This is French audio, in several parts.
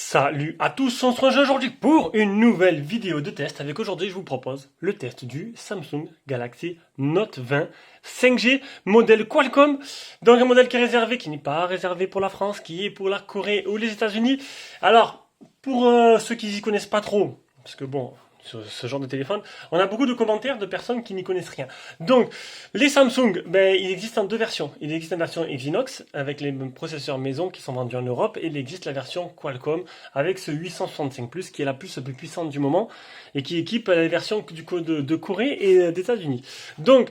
Salut à tous, on se rejoint aujourd'hui pour une nouvelle vidéo de test. Avec aujourd'hui, je vous propose le test du Samsung Galaxy Note 20 5G modèle Qualcomm. Donc un modèle qui est réservé, qui n'est pas réservé pour la France, qui est pour la Corée ou les États-Unis. Alors, pour ceux qui n'y connaissent pas trop, parce que bon, sur ce genre de téléphone, on a beaucoup de commentaires de personnes qui n'y connaissent rien. Donc, les Samsung, il existe en deux versions. Il existe une version Exynos avec les processeurs maison qui sont vendus en Europe, et il existe la version Qualcomm avec ce 865+, qui est la puce la plus puissante du moment et qui équipe les versions de Corée et des États-Unis. Donc,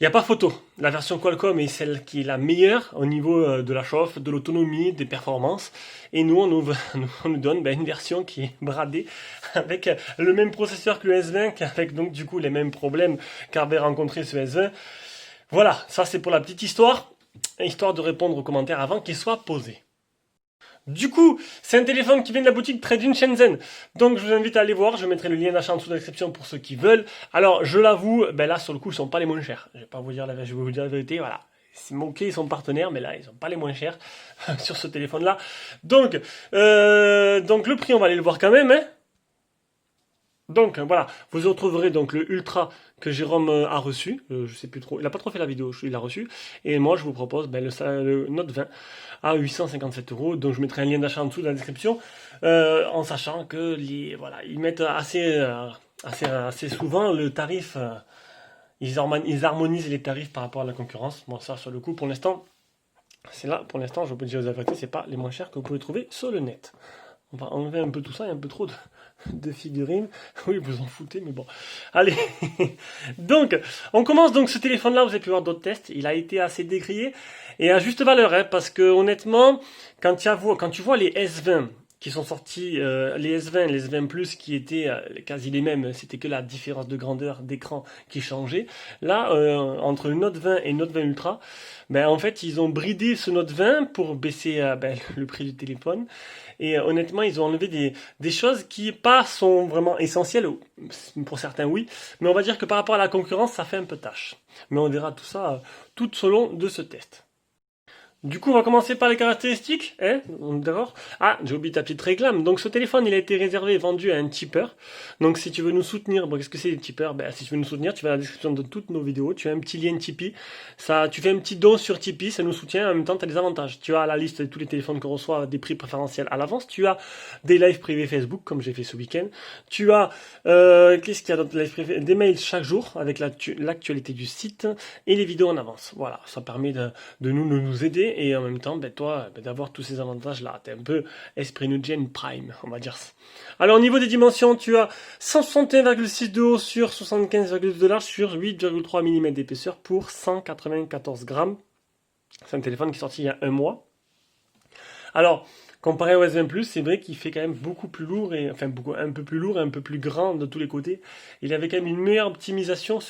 il n'y a pas photo. La version Qualcomm est celle qui est la meilleure au niveau de la chauffe, de l'autonomie, des performances. Et nous, on nous donne une version qui est bradée avec le même processeur que le S20, avec donc du coup les mêmes problèmes qu'avait rencontré ce S20. Voilà, ça c'est pour la petite histoire de répondre aux commentaires avant qu'ils soient posés. Du coup, c'est un téléphone qui vient de la boutique Trade-in Shenzhen. Donc je vous invite à aller voir, je mettrai le lien d'achat en dessous de la description pour ceux qui veulent. Alors je l'avoue, là sur le coup ils sont pas les moins chers. Je vais vous dire la vérité, voilà. C'est ok, ils sont partenaires, mais là ils sont pas les moins chers sur ce téléphone là. Donc le prix on va aller le voir quand même, hein. Donc voilà, vous retrouverez donc le Ultra que Jérôme a reçu, je sais plus trop, il a pas trop fait la vidéo, il l'a reçu, et moi je vous propose le Note 20 à 857 €, donc je mettrai un lien d'achat en dessous dans la description, en sachant que ils mettent assez souvent le tarif, ils harmonisent les tarifs par rapport à la concurrence. Bon, ça sur le coup pour l'instant, pour l'instant je peux dire aux vérités, c'est pas les moins chers que vous pouvez trouver sur le net. On va enlever un peu tout ça, il y a un peu trop de figurines. Oui, vous en foutez, mais bon. Allez. Donc, on commence donc ce téléphone-là, vous avez pu voir d'autres tests. Il a été assez décrié. Et à juste valeur, hein, parce que honnêtement, quand tu vois les S20 qui sont sortis, les S20, les S20 Plus qui étaient quasi les mêmes, c'était que la différence de grandeur d'écran qui changeait. Là, entre le Note 20 et le Note 20 Ultra, en fait, ils ont bridé ce Note 20 pour baisser le prix du téléphone. Et honnêtement, ils ont enlevé des choses qui sont vraiment essentielles. Pour certains, oui. Mais on va dire que par rapport à la concurrence, ça fait un peu tâche. Mais on verra tout ça tout au long de ce test. Du coup, on va commencer par les caractéristiques, hein, d'accord? Ah, j'ai oublié ta petite réclame. Donc, ce téléphone, il a été réservé et vendu à un tipeur. Donc, si tu veux nous soutenir, qu'est-ce que c'est les tipeurs? Si tu veux nous soutenir, tu vas dans la description de toutes nos vidéos. Tu as un petit lien Tipeee. Tu fais un petit don sur Tipeee, ça nous soutient. En même temps, tu as des avantages. Tu as la liste de tous les téléphones qu'on reçoit, des prix préférentiels à l'avance. Tu as des lives privés Facebook, comme j'ai fait ce week-end. Tu as, qu'est-ce qu'il y a dans live privé? Des mails chaque jour avec l'actualité du site et les vidéos en avance. Voilà, ça permet de nous aider. Et en même temps, toi, d'avoir tous ces avantages-là. T'es un peu esprit Nugen Prime, on va dire ça. Alors, au niveau des dimensions, tu as 161,6 de haut sur 75,2 de large sur 8,3 mm d'épaisseur pour 194 grammes. C'est un téléphone qui est sorti il y a un mois. Alors, comparé au S20+, c'est vrai qu'il fait quand même beaucoup plus lourd, un peu plus lourd et un peu plus grand de tous les côtés. Il avait quand même une meilleure optimisation,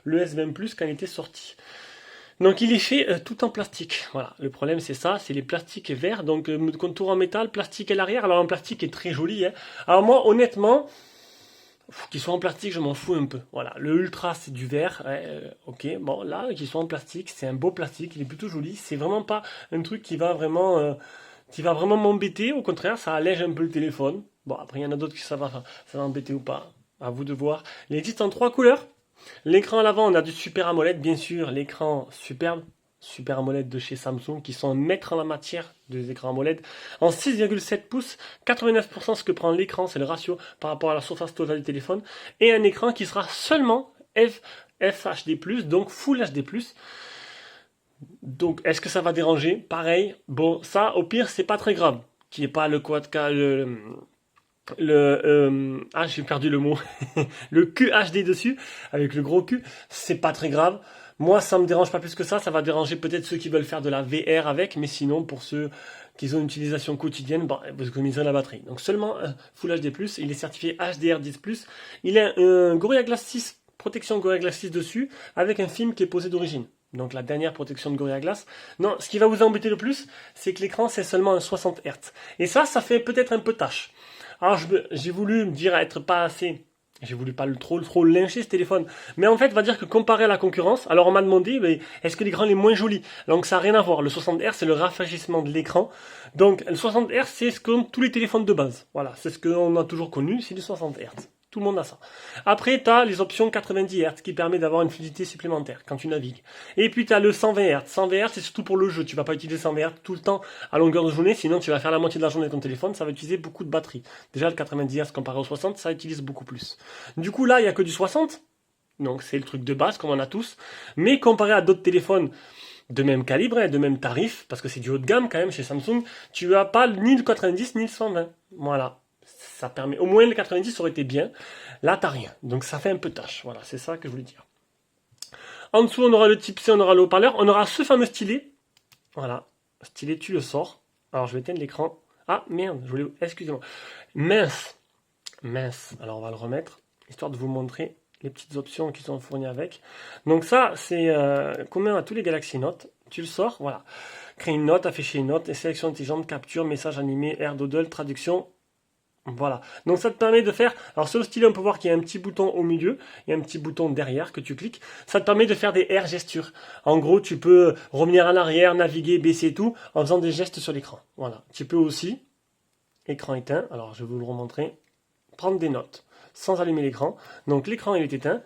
le S20+, quand il était sorti. Donc il est fait tout en plastique. Voilà, le problème c'est ça, c'est les plastiques verts, donc contour en métal, plastique à l'arrière. Alors en plastique est très joli, hein. Alors moi honnêtement, qu'ils soient en plastique, je m'en fous un peu. Voilà, le Ultra c'est du verre, ok. Bon là, qu'ils soient en plastique, c'est un beau plastique, il est plutôt joli. C'est vraiment pas un truc qui va vraiment m'embêter. Au contraire, ça allège un peu le téléphone. Bon après il y en a d'autres qui ça va embêter ou pas. À vous de voir. Il existe en 3 couleurs. L'écran à l'avant, on a du Super AMOLED, bien sûr, l'écran superbe, Super AMOLED de chez Samsung, qui sont un maître en la matière des écrans AMOLED, en 6,7 pouces, 89% ce que prend l'écran, c'est le ratio par rapport à la surface totale du téléphone, et un écran qui sera seulement FHD+, donc Full HD+. Donc, est-ce que ça va déranger? Pareil, bon, ça, au pire, c'est pas très grave, qu'il n'y ait pas le quad-K, j'ai perdu le mot, le QHD dessus, avec le gros Q, c'est pas très grave. Moi, ça me dérange pas plus que ça va déranger peut-être ceux qui veulent faire de la VR avec, mais sinon, pour ceux qui ont une utilisation quotidienne, vous économiserez la batterie. Donc seulement Full HD+, il est certifié HDR10+, il a un Gorilla Glass 6, protection Gorilla Glass 6 dessus, avec un film qui est posé d'origine. Donc la dernière protection de Gorilla Glass. Non, ce qui va vous embêter le plus, c'est que l'écran c'est seulement un 60 Hz. Et ça fait peut-être un peu tâche. Alors j'ai voulu me dire à être pas assez... J'ai voulu pas trop lyncher ce téléphone. Mais en fait, on va dire que comparé à la concurrence, alors on m'a demandé, mais est-ce que l'écran est moins joli? Donc ça n'a rien à voir. Le 60 Hz, c'est le rafraîchissement de l'écran. Donc le 60 Hz, c'est ce que tous les téléphones de base. Voilà, c'est ce qu'on a toujours connu, c'est du 60 Hz. Tout le monde a ça. Après, tu as les options 90 Hz qui permet d'avoir une fluidité supplémentaire quand tu navigues. Et puis tu as le 120 Hz. 120 Hz, c'est surtout pour le jeu. Tu vas pas utiliser 120 Hz tout le temps à longueur de journée, sinon tu vas faire la moitié de la journée avec ton téléphone, ça va utiliser beaucoup de batterie. Déjà, le 90 Hz comparé au 60, ça utilise beaucoup plus. Du coup, là, il n'y a que du 60. Donc, c'est le truc de base, comme on a tous. Mais comparé à d'autres téléphones de même calibre et de même tarif, parce que c'est du haut de gamme quand même chez Samsung, tu n'as pas ni le 90 ni le 120. Voilà. Ça permet, au moins le 90 aurait été bien. Là, t'as rien. Donc ça fait un peu tâche. Voilà, c'est ça que je voulais dire. En dessous, on aura le type C, on aura le haut-parleur. On aura ce fameux stylet. Voilà. Stylet, tu le sors. Alors, je vais éteindre l'écran. Ah, merde. Excusez-moi. Mince. Alors, on va le remettre, histoire de vous montrer les petites options qui sont fournies avec. Donc ça, c'est commun à tous les Galaxy Note. Tu le sors, voilà. Créer une note, afficher une note, et sélection intelligente, capture, message animé, air doodle, traduction. Voilà, donc ça te permet de faire, alors sur le stylet on peut voir qu'il y a un petit bouton au milieu, il y a un petit bouton derrière que tu cliques, ça te permet de faire des air gestures. En gros tu peux revenir en arrière, naviguer, baisser tout, en faisant des gestes sur l'écran. Voilà, tu peux aussi, écran éteint, alors je vais vous le remontrer, prendre des notes, sans allumer l'écran. Donc l'écran il est éteint,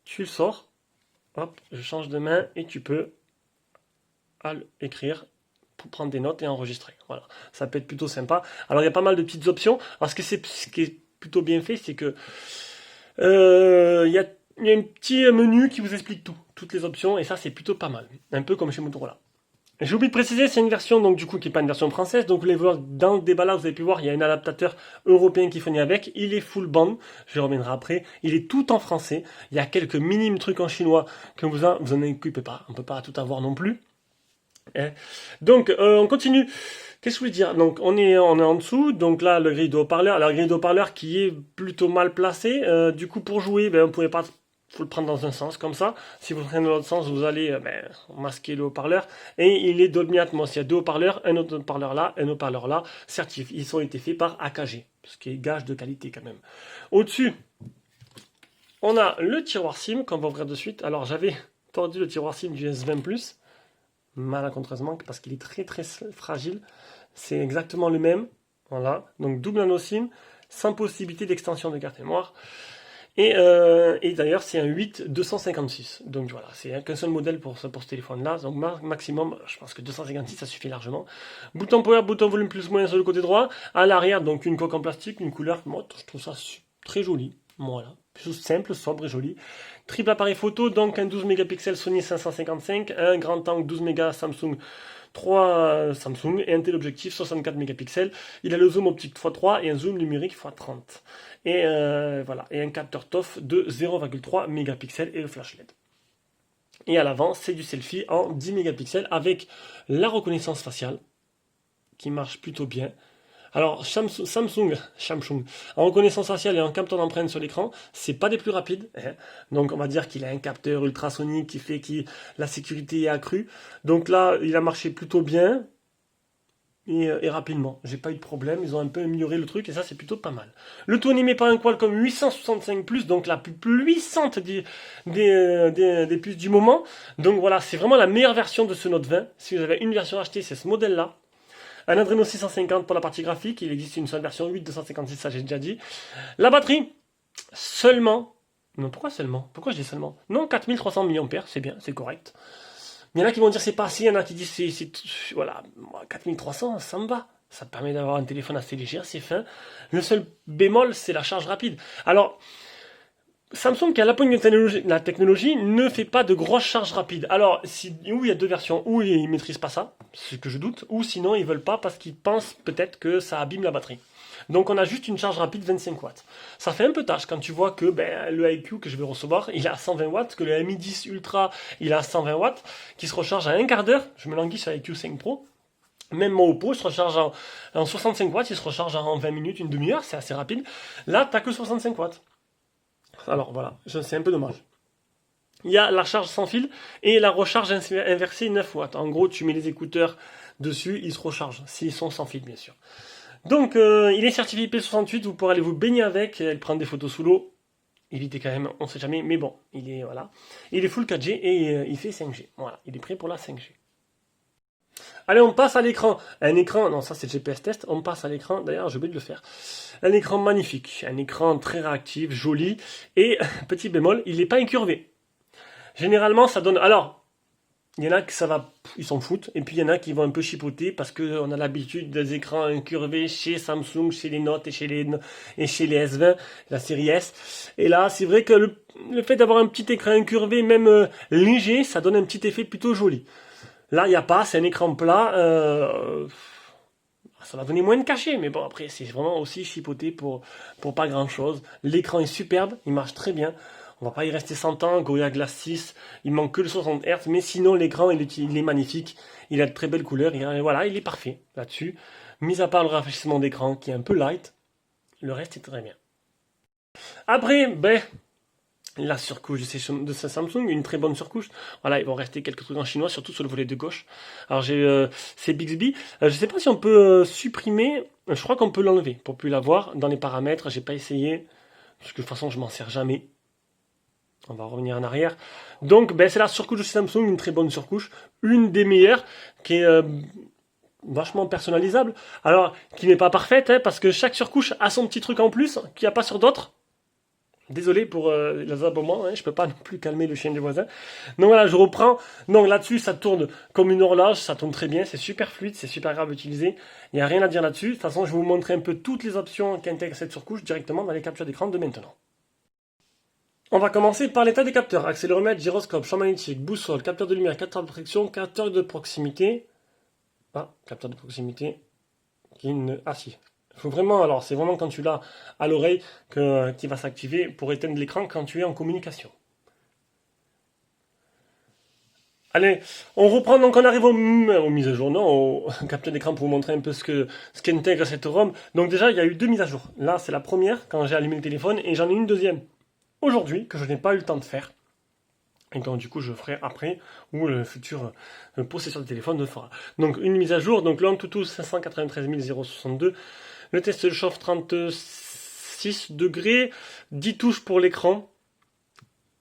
tu le sors, hop, je change de main et tu peux écrire pour prendre des notes et enregistrer. Voilà, ça peut être plutôt sympa. Alors il y a pas mal de petites options. Alors ce qui est plutôt bien fait, c'est que il y a un petit menu qui vous explique toutes les options, et ça c'est plutôt pas mal. Un peu comme chez Motorola. J'ai oublié de préciser, c'est une version donc du coup qui n'est pas une version française. Donc vous les voir dans le déballage, vous avez pu voir, il y a un adaptateur européen qui fournit avec. Il est full band, je reviendrai après. Il est tout en français. Il y a quelques minimes trucs en chinois que vous en occupez pas. On peut pas tout avoir non plus. Donc, on continue. Qu'est-ce que je voulais dire? Donc, on est en dessous. Donc là, le grille de haut-parleur. Alors, le grille de haut-parleur qui est plutôt mal placé. Du coup, pour jouer, on ne pouvait pas. Faut le prendre dans un sens comme ça. Si vous le prenez dans l'autre sens, vous allez masquer le haut-parleur. Et il est Dolby Atmos. Il y a deux haut-parleurs, un autre haut-parleur là, un haut-parleur là. Certifiés. Ils ont été faits par AKG, ce qui est gage de qualité quand même. Au-dessus, on a le tiroir SIM qu'on va ouvrir de suite. Alors, j'avais tordu le tiroir SIM du S20 Plus. Malencontreusement, parce qu'il est très très fragile. C'est exactement le même. Voilà. Donc double anneau SIM, sans possibilité d'extension de carte mémoire. Et d'ailleurs, c'est un 8-256. Donc voilà, c'est qu'un seul modèle pour ce téléphone-là. Donc maximum, je pense que 256, ça suffit largement. Bouton power, bouton volume plus moins sur le côté droit. À l'arrière, donc une coque en plastique, une couleur, moi, je trouve ça très joli. Voilà. Simple, sobre et joli. Triple appareil photo, donc un 12 mégapixels Sony 555, un grand angle 12 mégas Samsung 3 Samsung et un téléobjectif 64 mégapixels. Il a le zoom optique x3 et un zoom numérique x30. Et voilà, et un capteur TOF de 0,3 mégapixels et le flash LED. Et à l'avant, c'est du selfie en 10 mégapixels avec la reconnaissance faciale qui marche plutôt bien. Alors, Samsung, en reconnaissance faciale et en capteur d'empreinte sur l'écran, c'est pas des plus rapides. Donc, on va dire qu'il a un capteur ultrasonique qui fait que la sécurité est accrue. Donc là, il a marché plutôt bien et rapidement. J'ai pas eu de problème. Ils ont un peu amélioré le truc et ça, c'est plutôt pas mal. Le tout animé par un Qualcomm 865+, donc la plus puissante des puces du moment. Donc voilà, c'est vraiment la meilleure version de ce Note 20. Si vous avez une version achetée, c'est ce modèle-là. Un Adreno 650 pour la partie graphique, il existe une seule version 8-256, ça j'ai déjà dit. La batterie, seulement, non pourquoi seulement? Pourquoi je dis seulement? Non, 4300 mAh, c'est bien, c'est correct. Il y en a qui vont dire c'est pas assez, il y en a qui disent voilà, 4300, ça me va. Ça permet d'avoir un téléphone assez léger, assez fin. Le seul bémol, c'est la charge rapide. Alors, Samsung, qui a la pointe de la technologie, ne fait pas de grosses charges rapides. Alors, où il y a deux versions, où ils ne maîtrisent pas ça, ce que je doute, ou sinon ils veulent pas parce qu'ils pensent peut-être que ça abîme la batterie. Donc on a juste une charge rapide 25 watts. Ça fait un peu tâche quand tu vois que le IQ que je vais recevoir, il est à 120 watts, que le Mi 10 Ultra, il est à 120 watts, qui se recharge à un quart d'heure. Je me languis sur l'IQ 5 Pro. Même mon Oppo, il se recharge en 65 watts, il se recharge en 20 minutes, une demi-heure, c'est assez rapide. Là, tu n'as que 65 watts. Alors voilà, c'est un peu dommage. il y a la charge sans fil et la recharge inversée 9 watts. En gros, tu mets les écouteurs dessus, ils se rechargent, s'ils sont sans fil, bien sûr. Donc, il est certifié IP68, vous pourrez aller vous baigner avec, prendre des photos sous l'eau. Évitez quand même, on sait jamais, mais bon, il est, voilà. Il est full 4G et il fait 5G. Voilà, il est prêt pour la 5G. Allez, on passe à l'écran. Un écran, non, ça c'est le GPS test. On passe à l'écran, d'ailleurs, j'ai oublié de le faire. Un écran magnifique, un écran très réactif, joli. Et, petit bémol, il n'est pas incurvé. Généralement, ça donne... Alors, il y en a que ça va, ils s'en foutent. Et puis, il y en a qui vont un peu chipoter parce qu'on a l'habitude des écrans incurvés chez Samsung, chez les Note et chez les S20, la série S. Et là, c'est vrai que le fait d'avoir un petit écran incurvé, même léger, ça donne un petit effet plutôt joli. Là, il n'y a pas, c'est un écran plat. Ça va donner moins de cachet, mais bon, après, c'est vraiment aussi chipoté pour pas grand-chose. L'écran est superbe, il marche très bien. On va pas y rester 100 ans, Gorilla Glass 6, il manque que le 60 Hz, mais sinon, l'écran, il est magnifique. Il a de très belles couleurs, voilà, il est parfait là-dessus. Mis à part le rafraîchissement d'écran, qui est un peu light, le reste est très bien. Après, la surcouche de ce Samsung, une très bonne surcouche. Voilà, ils vont rester quelques trucs en chinois, surtout sur le volet de gauche. Alors c'est Bixby. Je sais pas si on peut supprimer. Je crois qu'on peut l'enlever pour plus l'avoir dans les paramètres. J'ai pas essayé parce que de toute façon je m'en sers jamais. On va revenir en arrière. Donc c'est la surcouche de Samsung, une très bonne surcouche, une des meilleures qui est vachement personnalisable. Alors qui n'est pas parfaite parce que chaque surcouche a son petit truc en plus qu'il n'y a pas sur d'autres. Désolé pour les aboiements, je peux pas non plus calmer le chien des voisins. Donc voilà, je reprends. Donc là-dessus, ça tourne comme une horloge, ça tourne très bien, c'est super fluide, c'est super grave à utiliser. Il n'y a rien à dire là-dessus. De toute façon, je vais vous montrer un peu toutes les options qu'intègre cette surcouche directement dans les captures d'écran de maintenant. On va commencer par l'état des capteurs. Accéléromètre, gyroscope, champ magnétique, boussole, capteur de lumière, capteur de protection, capteur de proximité. Ah, capteur de proximité qui ne... Ah si. Faut vraiment, alors c'est vraiment quand tu l'as à l'oreille qui va s'activer pour éteindre l'écran quand tu es en communication. Allez, on reprend, donc on arrive aux mises à jour, non, au capteur d'écran pour vous montrer un peu ce qu'intègre cette ROM. Donc déjà, il y a eu 2 mises à jour. Là, c'est la première quand j'ai allumé le téléphone et j'en ai une deuxième aujourd'hui que je n'ai pas eu le temps de faire. Et donc du coup, je ferai après, ou le futur possesseur de téléphone le fera. Donc une mise à jour, donc l'Antutu 593 062. Le test de chauffe 36 degrés, 10 touches pour l'écran.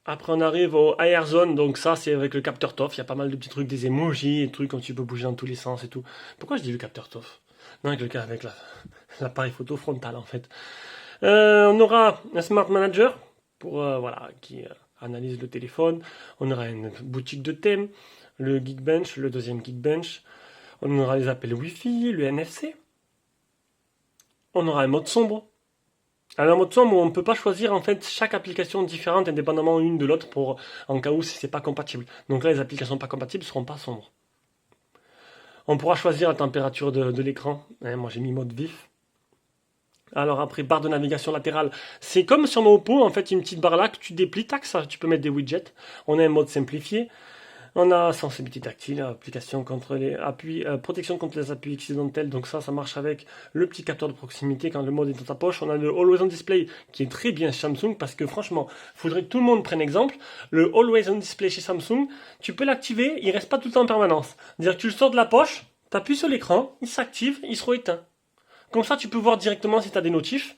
Après on arrive au Air Zone, donc ça c'est avec le capteur TOF, il y a pas mal de petits trucs, des emojis, des trucs quand tu peux bouger dans tous les sens et tout. Pourquoi je dis le capteur TOF? Non, avec l'appareil photo frontal en fait. On aura un Smart Manager, pour voilà, qui analyse le téléphone. On aura une boutique de thèmes, le Geekbench, le deuxième Geekbench. On aura les appels Wi-Fi, le NFC. On aura un mode sombre. Alors un mode sombre où on ne peut pas choisir en fait chaque application différente indépendamment l'une de l'autre pour en cas où c'est pas compatible. Donc là les applications pas compatibles ne seront pas sombres. On pourra choisir la température de l'écran. Moi j'ai mis mode vif. Alors après barre de navigation latérale, c'est comme sur mon Oppo en fait une petite barre là que tu déplies, tac, ça, tu peux mettre des widgets. On a un mode simplifié. On a sensibilité tactile, application contre les appuis, protection contre les appuis accidentels. Donc ça marche avec le petit capteur de proximité quand le mode est dans ta poche. On a le Always On Display qui est très bien chez Samsung parce que franchement, il faudrait que tout le monde prenne exemple. Le Always On Display chez Samsung, tu peux l'activer, il reste pas tout le temps en permanence. C'est-à-dire que tu le sors de la poche, tu appuies sur l'écran, il s'active, il se rééteint. Comme ça, tu peux voir directement si tu as des notifs.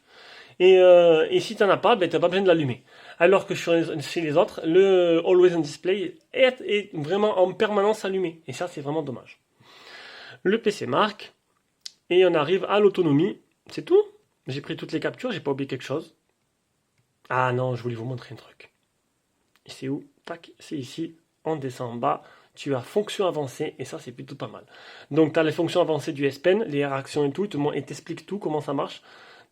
Et si tu n'en as pas, tu n'as pas besoin de l'allumer. Alors que chez les autres, le Always On Display est vraiment en permanence allumé. Et ça, c'est vraiment dommage. Le PC marque. Et on arrive à l'autonomie. C'est tout. J'ai pris toutes les captures, j'ai pas oublié quelque chose. Ah non, je voulais vous montrer un truc. Et c'est où? Tac, c'est ici. On descend en bas. Tu as fonction avancée, et ça, c'est plutôt pas mal. Donc, tu as les fonctions avancées du S Pen, les réactions et tout, et t'explique tout, comment ça marche.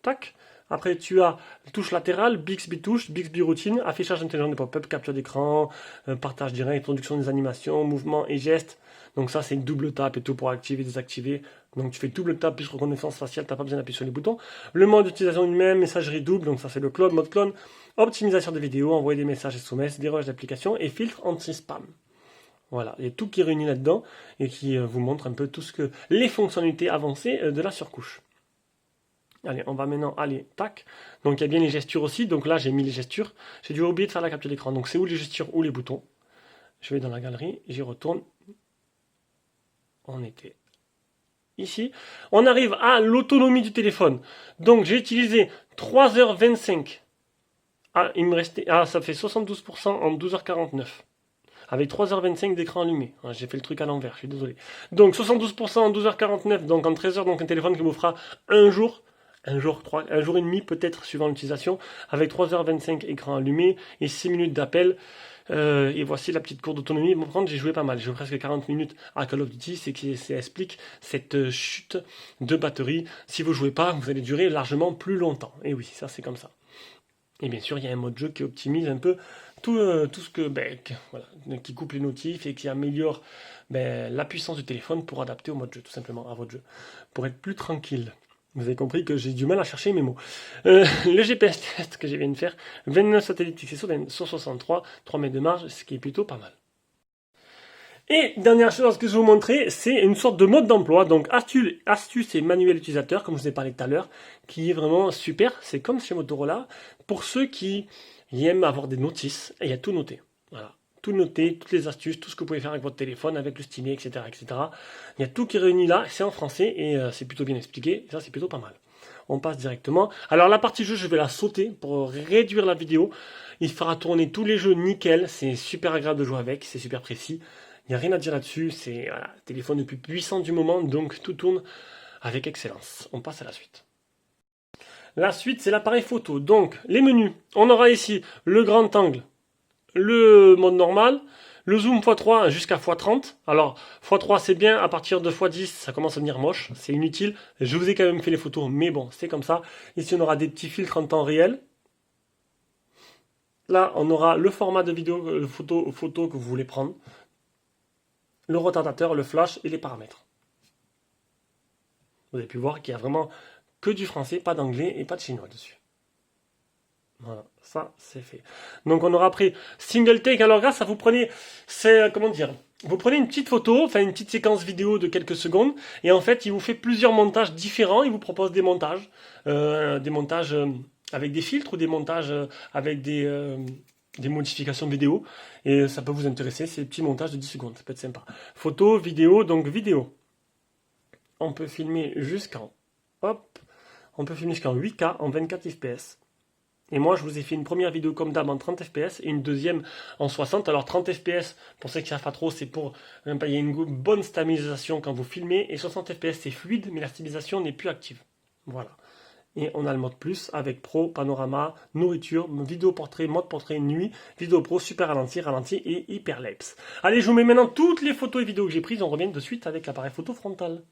Tac. Après, tu as touche latérale, Bixby touche, Bixby routine, affichage intelligent des pop-up, capture d'écran, partage direct, introduction des animations, mouvements et gestes. Donc ça, c'est une double tape et tout pour activer, désactiver. Donc tu fais double tape plus reconnaissance faciale, t'as pas besoin d'appuyer sur les boutons. Le mode d'utilisation lui-même, messagerie double, donc ça c'est le clone, mode clone. Optimisation des vidéos, envoyer des messages SMS, déroge d'application et filtre anti-spam. Voilà, il y a tout qui est réuni là-dedans et qui vous montre un peu tout les fonctionnalités avancées de la surcouche. Allez, on va maintenant aller, tac. Donc il y a bien les gestures aussi. Donc là, j'ai mis les gestures. J'ai dû oublier de faire la capture d'écran. Donc c'est où les gestures ou les boutons. Je vais dans la galerie, j'y retourne. On était ici. On arrive à l'autonomie du téléphone. Donc j'ai utilisé 3h25. Ah, il me restait. Ah, ça fait 72% en 12h49. Avec 3h25 d'écran allumé. Ah, j'ai fait le truc à l'envers, je suis désolé. Donc 72% en 12h49, donc en 13h, donc un téléphone qui vous fera un jour et demi peut-être suivant l'utilisation, avec 3h25 écran allumé et 6 minutes d'appel. Et voici la petite courbe d'autonomie. Bon, par contre, j'ai joué pas mal. J'ai joué presque 40 minutes à Call of Duty. C'est qui explique cette chute de batterie. Si vous jouez pas, vous allez durer largement plus longtemps. Et oui, ça c'est comme ça. Et bien sûr, il y a un mode jeu qui optimise un peu tout ce que, voilà, qui coupe les notifs et qui améliore la puissance du téléphone pour adapter au mode jeu, tout simplement, à votre jeu, pour être plus tranquille. Vous avez compris que j'ai du mal à chercher mes mots. Le GPS test que je viens de faire, 29 satellites fixés sur 63, 3 mètres de marge, ce qui est plutôt pas mal. Et dernière chose que je vais vous montrer, c'est une sorte de mode d'emploi, donc astuce et manuel utilisateur, comme je vous ai parlé tout à l'heure, qui est vraiment super. C'est comme chez Motorola, pour ceux qui aiment avoir des notices, et il y a tout noté. Voilà. Tout noté, toutes les astuces, tout ce que vous pouvez faire avec votre téléphone, avec le stylet, etc., etc. Il y a tout qui est réuni là, c'est en français, et c'est plutôt bien expliqué, et ça c'est plutôt pas mal. On passe directement. Alors la partie jeu, je vais la sauter pour réduire la vidéo. Il fera tourner tous les jeux nickel, c'est super agréable de jouer avec, c'est super précis. Il n'y a rien à dire là-dessus, c'est le téléphone le plus puissant du moment, donc tout tourne avec excellence. On passe à la suite. La suite, c'est l'appareil photo. Donc, les menus. On aura ici le grand angle, le mode normal, le zoom x3 jusqu'à x30. Alors, x3 c'est bien, à partir de x10, ça commence à devenir moche, c'est inutile. Je vous ai quand même fait les photos, mais bon, c'est comme ça. Ici, on aura des petits filtres en temps réel. Là, on aura le format de vidéo, photo que vous voulez prendre, le retardateur, le flash et les paramètres. Vous avez pu voir qu'il y a vraiment que du français, pas d'anglais et pas de chinois dessus. Voilà, ça c'est fait. Donc on aura pris single take. Alors là, ça vous prenez, comment dire, vous prenez une petite photo, enfin une petite séquence vidéo de quelques secondes, et en fait il vous fait plusieurs montages différents. Il vous propose des montages avec des filtres ou des montages avec des modifications vidéo, et ça peut vous intéresser, ces petits montages de 10 secondes, ça peut être sympa. Photo, vidéo, donc vidéo. On peut filmer jusqu'en, on peut filmer jusqu'en 8K en 24 fps. Et moi, je vous ai fait une première vidéo comme d'hab en 30 fps et une deuxième en 60. Alors 30 fps, pour ceux qui ne savent pas trop, c'est pour il y a une bonne stabilisation quand vous filmez, et 60 fps c'est fluide, mais la stabilisation n'est plus active. Voilà. Et on a le mode plus avec pro, panorama, nourriture, vidéo portrait, mode portrait nuit, vidéo pro, super ralenti, ralenti et hyperlapse. Allez, je vous mets maintenant toutes les photos et vidéos que j'ai prises. On revient de suite avec l'appareil photo frontal.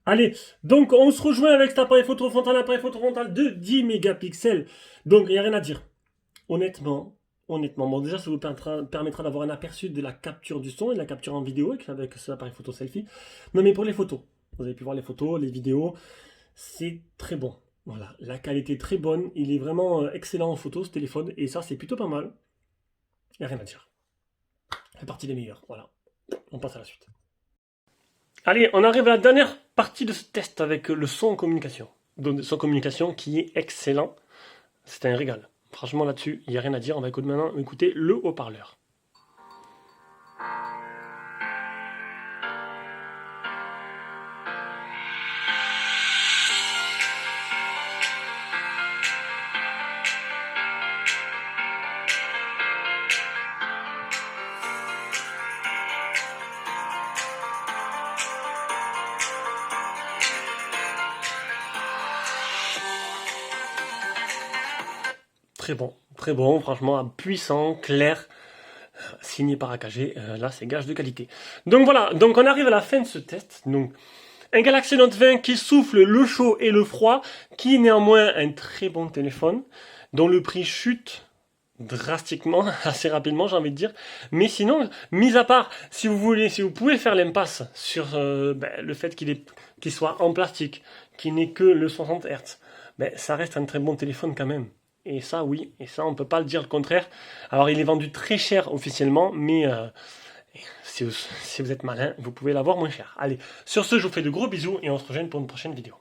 Allez, donc on se rejoint avec cet appareil photo frontal de 10 mégapixels. Donc il n'y a rien à dire. Honnêtement, bon déjà ça vous permettra d'avoir un aperçu de la capture du son et de la capture en vidéo avec cet appareil photo selfie. Non mais pour les photos, vous avez pu voir les photos, les vidéos, c'est très bon. Voilà, la qualité est très bonne, il est vraiment excellent en photo ce téléphone et ça c'est plutôt pas mal. Il n'y a rien à dire. Il fait partie des meilleurs, voilà. On passe à la suite. Allez, on arrive à la dernière partie de ce test avec le son en communication. Donc son communication qui est excellent, c'est un régal. Franchement là-dessus, il n'y a rien à dire, on va maintenant écouter le haut-parleur. Très bon, franchement, puissant, clair, signé par AKG, là c'est gage de qualité. Donc voilà, donc on arrive à la fin de ce test. Donc un Galaxy Note 20 qui souffle le chaud et le froid, qui est néanmoins un très bon téléphone, dont le prix chute drastiquement, assez rapidement j'ai envie de dire. Mais sinon, mis à part, si vous pouvez faire l'impasse sur le fait qu'il soit en plastique, qu'il n'ait que le 60 Hz, ça reste un très bon téléphone quand même. Et ça, oui, et ça, on ne peut pas le dire le contraire. Alors, il est vendu très cher officiellement, mais si vous êtes malin, vous pouvez l'avoir moins cher. Allez, sur ce, je vous fais de gros bisous et on se rejoint pour une prochaine vidéo.